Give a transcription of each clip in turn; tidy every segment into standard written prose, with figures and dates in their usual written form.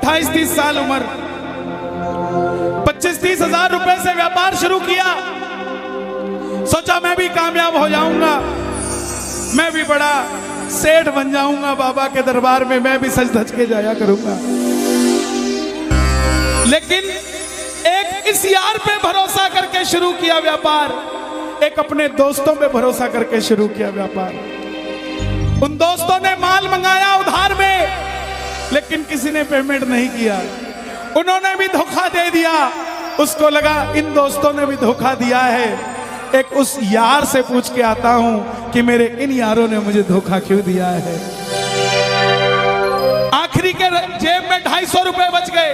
28-30 साल उम्र, 25-30 हजार रुपए से व्यापार शुरू किया। सोचा मैं भी कामयाब हो जाऊंगा, मैं भी बड़ा सेठ बन जाऊंगा, बाबा के दरबार में मैं भी सज धज के जाया करूंगा। लेकिन एक इस यार पे भरोसा करके शुरू किया व्यापार, एक अपने दोस्तों पे भरोसा करके शुरू किया व्यापार। उन दोस्तों ने माल मंगाया उधार में, लेकिन किसी ने पेमेंट नहीं किया। उन्होंने भी धोखा दे दिया। उसको लगा इन दोस्तों ने भी धोखा दिया है, एक उस यार से पूछ के आता हूं कि मेरे इन यारों ने मुझे धोखा क्यों दिया है। आखिरी के जेब में 250 रुपए बच गए।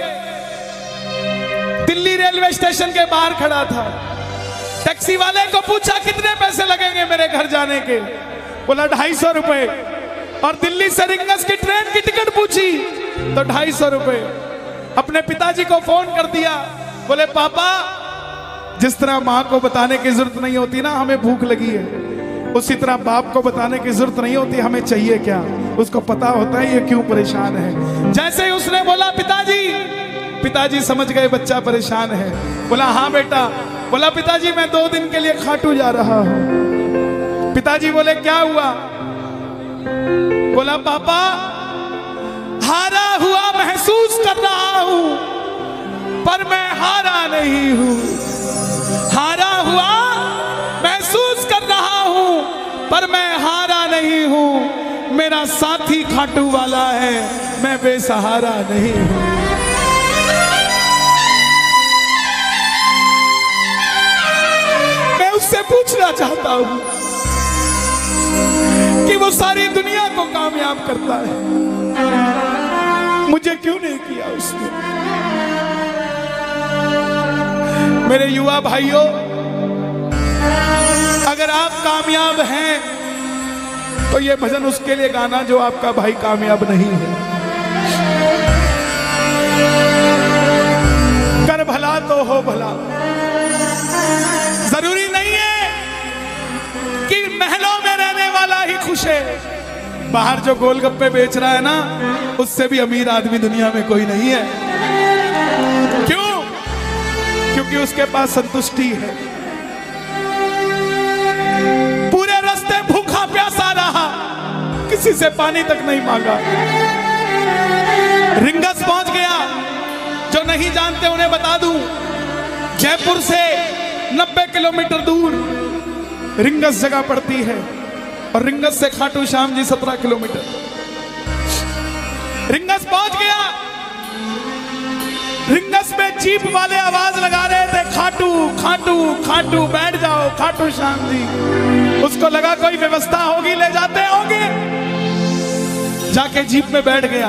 दिल्ली रेलवे स्टेशन के बाहर खड़ा था। टैक्सी वाले को पूछा कितने पैसे लगेंगे मेरे घर जाने के, बोला 250 रुपए। और दिल्ली से रिंगस की ट्रेन की टिकट पूछी तो 250 रुपए। अपने पिताजी को फोन कर दिया, बोले पापा, जिस तरह माँ को बताने की जरूरत नहीं होती ना हमें भूख लगी है, उसी तरह बाप को बताने की जरूरत नहीं होती हमें चाहिए क्या, उसको पता होता है ये क्यों परेशान है। जैसे ही उसने बोला पिताजी, पिताजी समझ गए बच्चा परेशान है। बोला हाँ बेटा। बोला पिताजी मैं 2 दिन के लिए खाटू जा रहा हूं। पिताजी बोले क्या हुआ? बोला पापा, हारा हुआ महसूस कर रहा हूं, पर मैं हारा नहीं हूं। हारा हुआ महसूस कर रहा हूं, पर मैं हारा नहीं हूं। मेरा साथी खाटू वाला है, मैं बेसहारा नहीं हूं। मैं उससे पूछना चाहता हूं कि वो सारी दुनिया को कामयाब करता है, मुझे क्यों नहीं किया उसने? मेरे युवा भाइयों, अगर आप कामयाब हैं तो ये भजन उसके लिए गाना जो आपका भाई कामयाब नहीं है। कर भला तो हो भला। जरूरी नहीं है कि महलों में रहने वाला ही खुश है। बाहर जो गोलगप्पे बेच रहा है ना, उससे भी अमीर आदमी दुनिया में कोई नहीं है। क्यों? क्योंकि उसके पास संतुष्टि है। पूरे रास्ते भूखा प्यासा रहा, किसी से पानी तक नहीं मांगा। रिंगस पहुंच गया। जो नहीं जानते उन्हें बता दूं, जयपुर से 90 किलोमीटर दूर रिंगस जगह पड़ती है, और रिंगस से खाटू श्याम जी 17 किलोमीटर। रिंगस पहुंच गया। रिंगस में जीप वाले आवाज लगा रहे थे, खाटू खाटू खाटू, बैठ जाओ खाटू श्याम जी। उसको लगा कोई व्यवस्था होगी, ले जाते होंगे। जाके जीप में बैठ गया।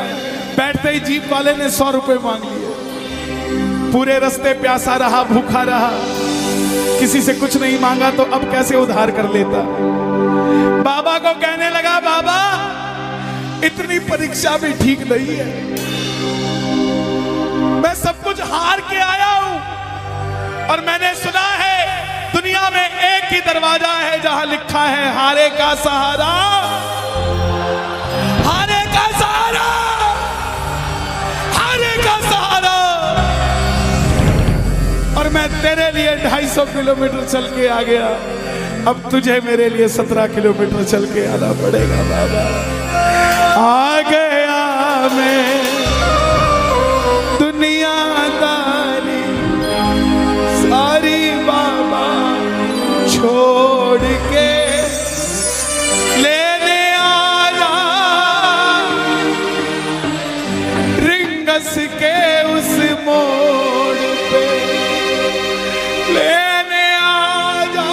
बैठते ही जीप वाले ने 100 रुपए मांग लिए। पूरे रास्ते प्यासा रहा, भूखा रहा, किसी से कुछ नहीं मांगा तो अब कैसे उधार कर लेता। बाबा को कहने लगा, बाबा इतनी परीक्षा भी ठीक नहीं है, मैं सब कुछ हार के आया हूं, और मैंने सुना है दुनिया में एक ही दरवाजा है जहां लिखा है हारे का सहारा, हारे का सहारा, हारे का सहारा। और मैं तेरे लिए 250 किलोमीटर चल के आ गया, अब तुझे मेरे लिए 17 किलोमीटर चल के आना पड़ेगा। बाबा आ गया मैं दुनियादारी सारी बाबा छोड़ के, लेने आया रिंगस के उस मोड़ पे, लेने आया।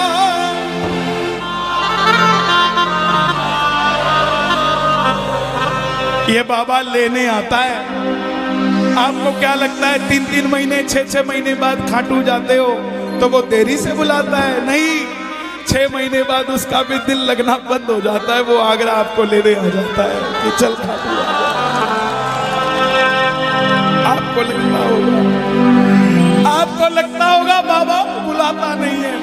ये बाबा लेने आता है। आपको क्या लगता है 3-3 महीने 6-6 महीने बाद खाटू जाते हो तो वो देरी से बुलाता है? नहीं, 6 महीने बाद उसका भी दिल लगना बंद हो जाता है। वो आगरा आपको लेने आ जाता है कि चल खाटू आ जा। आपको लगता होगा बाबा बुलाता नहीं है।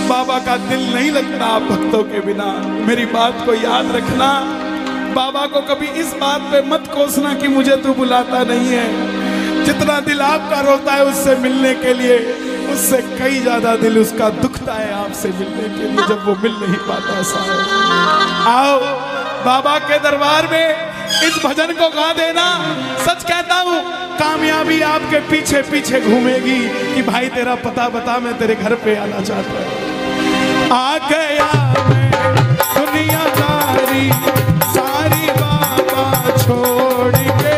बाबा का दिल नहीं लगता आप भक्तों के बिना। मेरी बात को याद रखना, बाबा को कभी इस बात पे मत कोसना कि मुझे तू बुलाता नहीं है। जितना दिल आपका रोता है उससे मिलने के लिए, उससे कई ज्यादा दिल उसका दुखता है आपसे मिलने के लिए, जब वो मिल नहीं पाता साहब। आओ बाबा के दरबार में इस भजन को गा देना। सच कहता हूँ कामयाबी आपके पीछे पीछे घूमेगी कि भाई तेरा पता बता, मैं तेरे घर पे आना चाहता हूँ। आ गया मैं दुनियादारी सारी बाबा छोड़ के,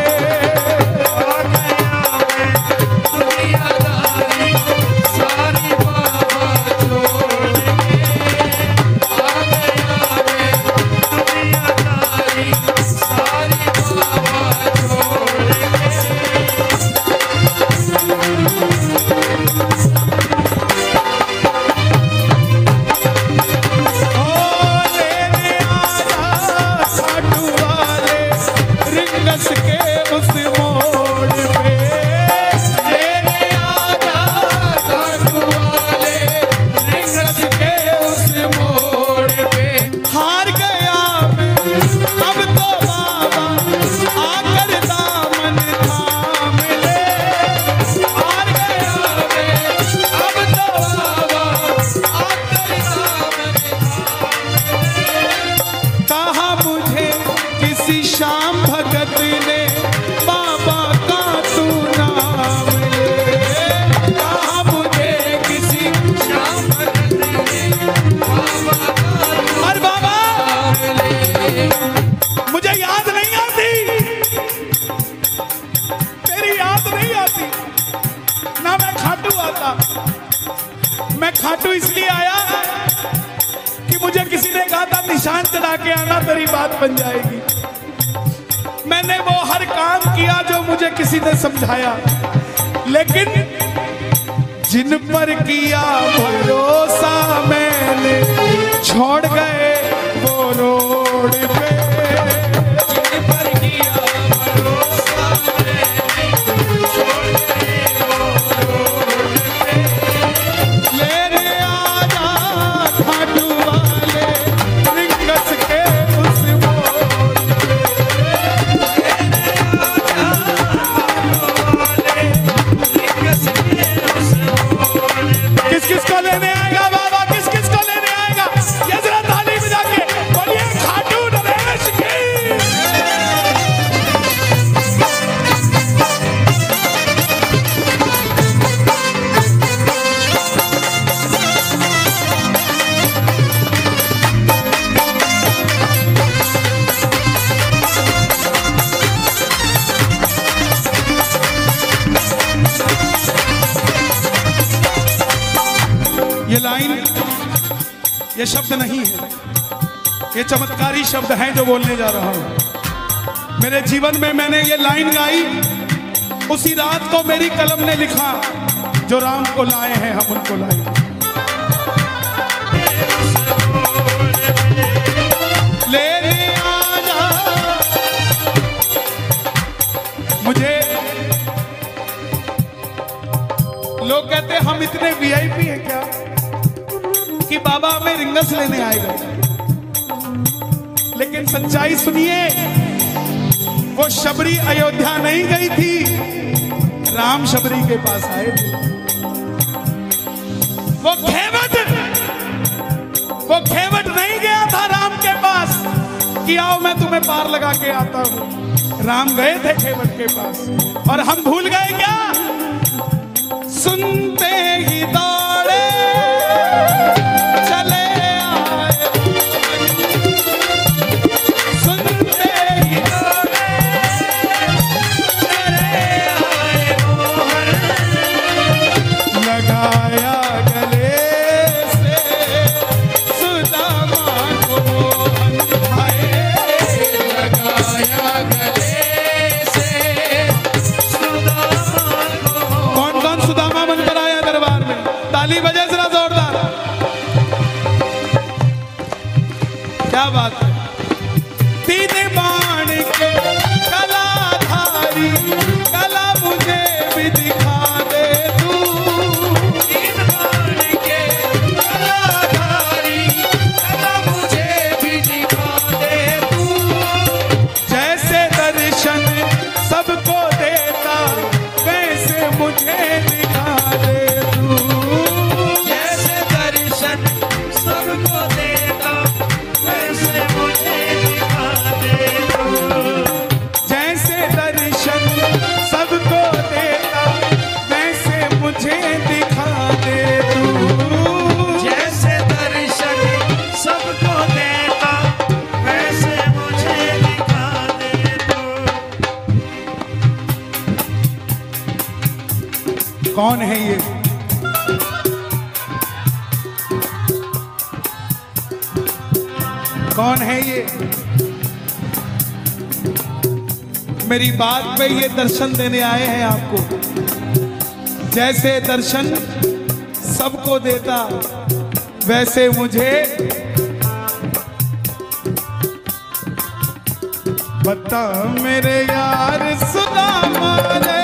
आ गया मैं दुनियादारी सारी बाबा छोड़ के, आ गया मैं दुनियादारी सारी बाबा छोड़ खाटू इसलिए आया कि मुझे किसी ने कहा था निशान चढ़ा के आना तेरी बात बन जाएगी। मैंने वो हर काम किया जो मुझे किसी ने समझाया, लेकिन जिन पर किया भरोसा मैंने छोड़ गए वो रोड पे, जिन पर किया भरोसा मैंने छोड़ गए वो रोड पे। लेने आजा खाटू वाले रिंगस के उस मोड़ पे, लेने आजा खाटू वाले रिंगस के उस मोड़ पे। किस किस को लेने आएगा बाबा, किस किस को लेने आएगा? ये जरा ताली बजा के बोलिए खाटू नरेश की। ये लाइन, ये शब्द नहीं है, ये चमत्कारी शब्द हैं जो बोलने जा रहा हूं। मेरे जीवन में मैंने ये लाइन गाई उसी रात को मेरी कलम ने लिखा, जो राम को लाए हैं हम उनको लाए। लेने आजा, मुझे लोग कहते हैं हम इतने वीआईपी हैं क्या कि बाबा हमें रिंगस लेने आएगा, लेकिन सच्चाई सुनिए, वो शबरी अयोध्या नहीं गई थी, राम शबरी के पास आए थे। वो खेवट नहीं गया था राम के पास कि आओ मैं तुम्हें पार लगा के आता हूं। राम गए थे खेवट के पास, और हम भूल गए क्या? सुनते ही दौड़े चले आए, सुनते ही दौड़े चले आए मोहन, लगाया गले से सुदामा को मोहन भाई, लगाया गले से सुदामा को। कौन कौन सुदामा बनकर आया दरबार में? ताली बजे जरा जोरदार। क्या बात है? तीन बाण के कलाधारी कला मुझे भी दिखा दे तू, तीन बाण के कलाधारी कला मुझे भी दिखा दे तू, कौन है ये? कौन है ये? मेरी बात पे ये दर्शन देने आए हैं आपको। जैसे दर्शन सबको देता, वैसे मुझे बता मेरे यार सुना मारे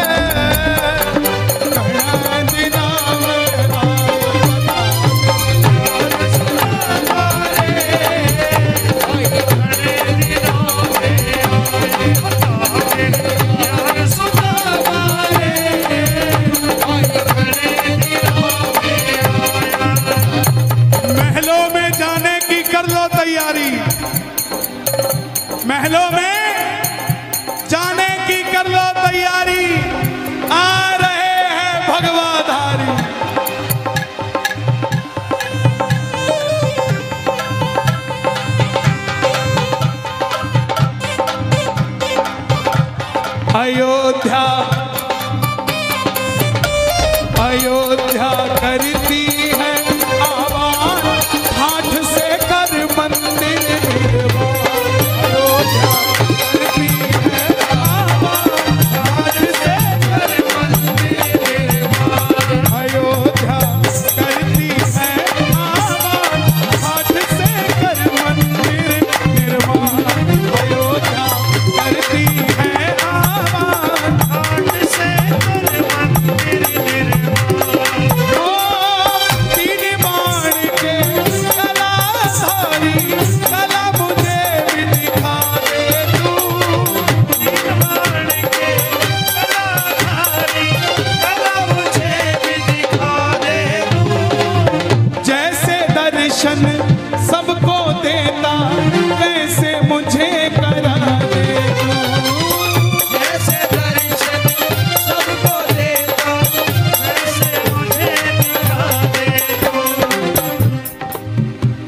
महलों में जाने की कर लो तैयारी, आ रहे हैं भगवाधारी। अयोध्या अयोध्या करती है आवाज, हाथ से कर मंदिर सबको देता, वैसे मुझे करा दे तू। जैसे दर्शन सबको देता, वैसे मुझे दिखा दे तू।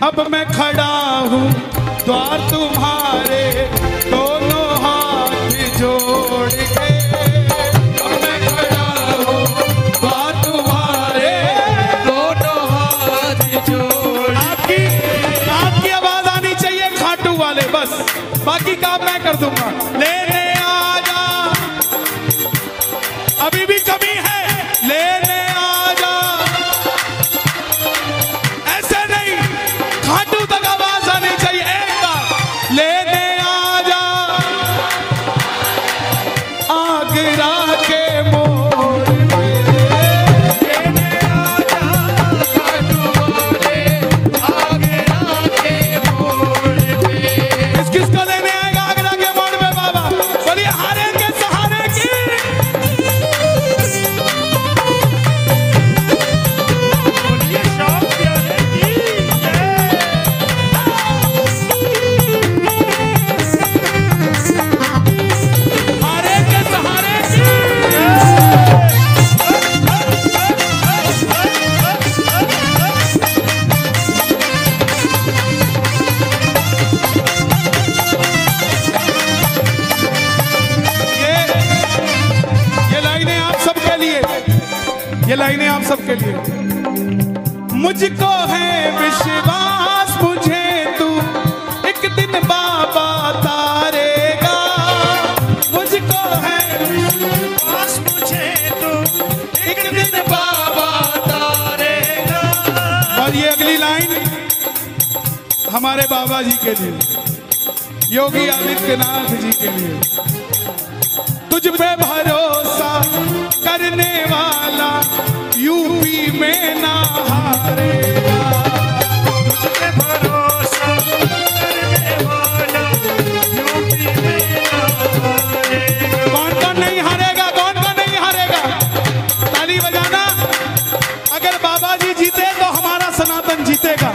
अब मैं खड़ा हूँ द्वार तुम्हारे, दोनों हाथ जोड़ के। अब मैं खड़ा हूँ द्वार तुम्हारे, दोनों हाथ जोड़। आपकी आवाज आनी चाहिए खाटू वाले, बस बाकी काम मैं कर दूंगा। लेने आजा, अभी भी कमी है, लेने आजा। ऐसे नहीं, खाटू तक आवाज आनी चाहिए। एक बार लेने आजा, आगरा के मोड़ पे लेने आजा, खाटू वाले आगरा के मोड़ पे। किसको लेने आएगा आगरा के मोड़ पे बाबा? बोलिए हारे के सहारे की। बोलिए शौक प्यारे की हारे के सहारे की। ये लाइनें आप सबके लिए। मुझको है विश्वास, मुझे तू एक दिन बाबा तारेगा। मुझको है विश्वास, मुझे तू एक दिन बाबा तारेगा। और ये अगली लाइन हमारे बाबा जी के लिए, योगी आदित्यनाथ जी के लिए। तुझ पे भरोसा करने वाला यूपी में ना हारेगा। तुझ पे भरोसा करने वाला यूपी में ना हारेगा। कौन कौन नहीं हारेगा? कौन कौन नहीं हारेगा? ताली बजाना। अगर बाबा जी जीते तो हमारा सनातन जीतेगा,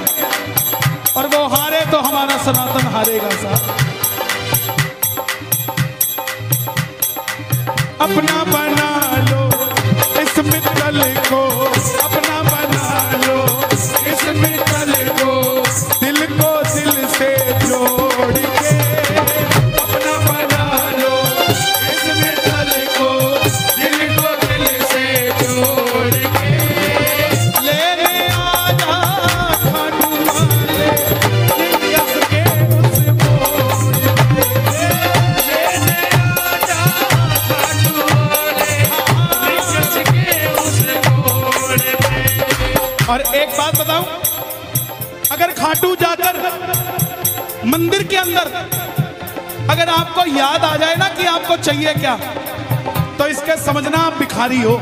और वो हारे तो हमारा सनातन हारेगा। साहब अपना बना लो इस मित्तल को, अपना बना लो इस मित्तल को, दिल को दिल से जोड़ के। अपना बना लो इस मित्तल को, दिल को दिल से जोड़ और एक बात बताऊं, अगर खाटू जाकर मंदिर के अंदर अगर आपको याद आ जाए ना कि आपको चाहिए क्या, तो इसके समझना आप भिखारी हो।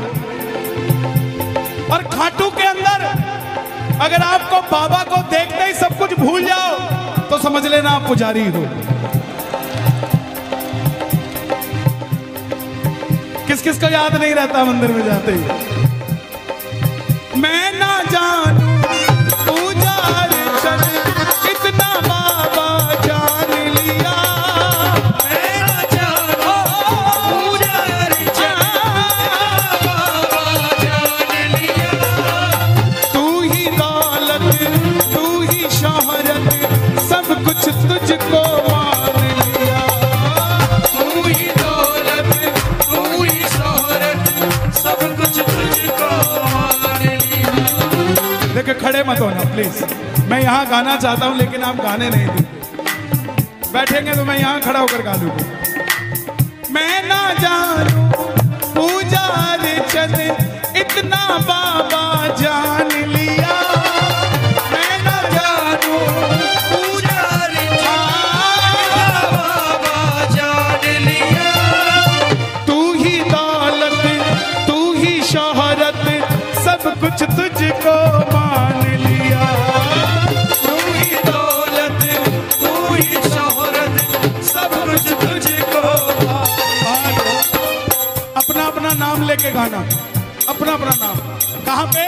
और खाटू के अंदर अगर आपको बाबा को देखते ही सब कुछ भूल जाओ, तो समझ लेना आप पुजारी हो। किस किस को याद नहीं रहता मंदिर में जाते ही? मैं ना जानू पूजा अर्चन इतना बाबा जान लिया। मैं ना जानू पूजा अर्चन बाबा जान लिया। तू ही दौलत तू ही शोहरत सब कुछ तुझको मान लिया। तू ही दौलत तू ही शोहरत सब कुछ तुझको मान लिया। देखिए खड़े मत होना प्लीज, मैं यहाँ गाना चाहता हूँ लेकिन आप गाने नहीं देंगे। बैठेंगे तो मैं यहाँ खड़ा होकर गा लूंगा। मैं ना जानू पूजा अर्चन इतना बाबा जान लिया। मैं ना जानू पूजा अर्चन बाबा जान लिया। तू ही दौलत तू ही शोहरत सब कुछ तुझको मान लिया। तू ही दौलत तू ही शोहरत सब कुछ तुझको मान। अपना अपना नाम लेके गाना, अपना अपना नाम। कहाँ पे?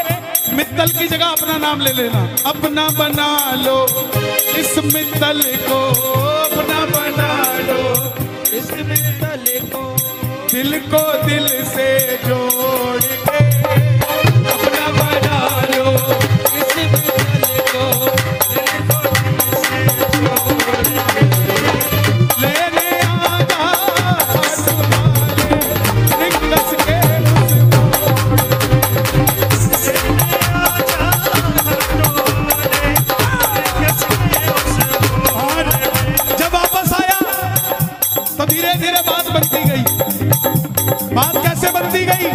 मित्तल की जगह अपना नाम ले लेना। अपना बना लो इस मित्तल को, अपना बना लो इस मित्तल को, दिल को दिल से जोड़ के। अपना बना लो इस मित्तल को, दिल को दिल से जोड़ के। लेने आजा रिंगस के उस मोड़ पे। लेने आजा रिंगस के उस मोड़ पे। जब वापस आया तो धीरे धीरे बात बनती गई। बात कैसे बनती गई?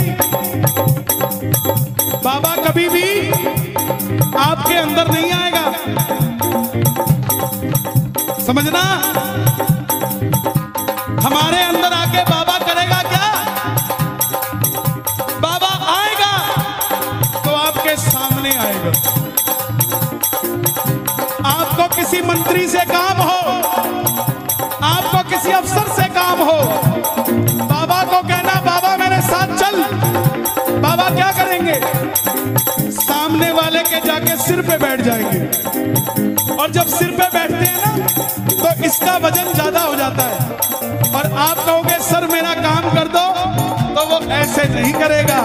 बाबा कभी भी आपके अंदर नहीं आएगा, समझना। हमारे अंदर आके बाबा करेगा क्या? बाबा आएगा तो आपके सामने आएगा। आपको किसी मंत्री से काम हो, आपको किसी अफसर से काम हो, बाबा को कहना बाबा मेरे साथ चल। बाबा क्या करेंगे? सामने वाले के जाके सिर पे बैठ जाएंगे। और जब सिर पे बैठते हैं ना तो इसका वजन ज्यादा हो जाता है। और आप कहोगे सर मेरा काम कर दो, तो वो ऐसे नहीं करेगा,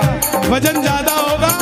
वजन ज्यादा होगा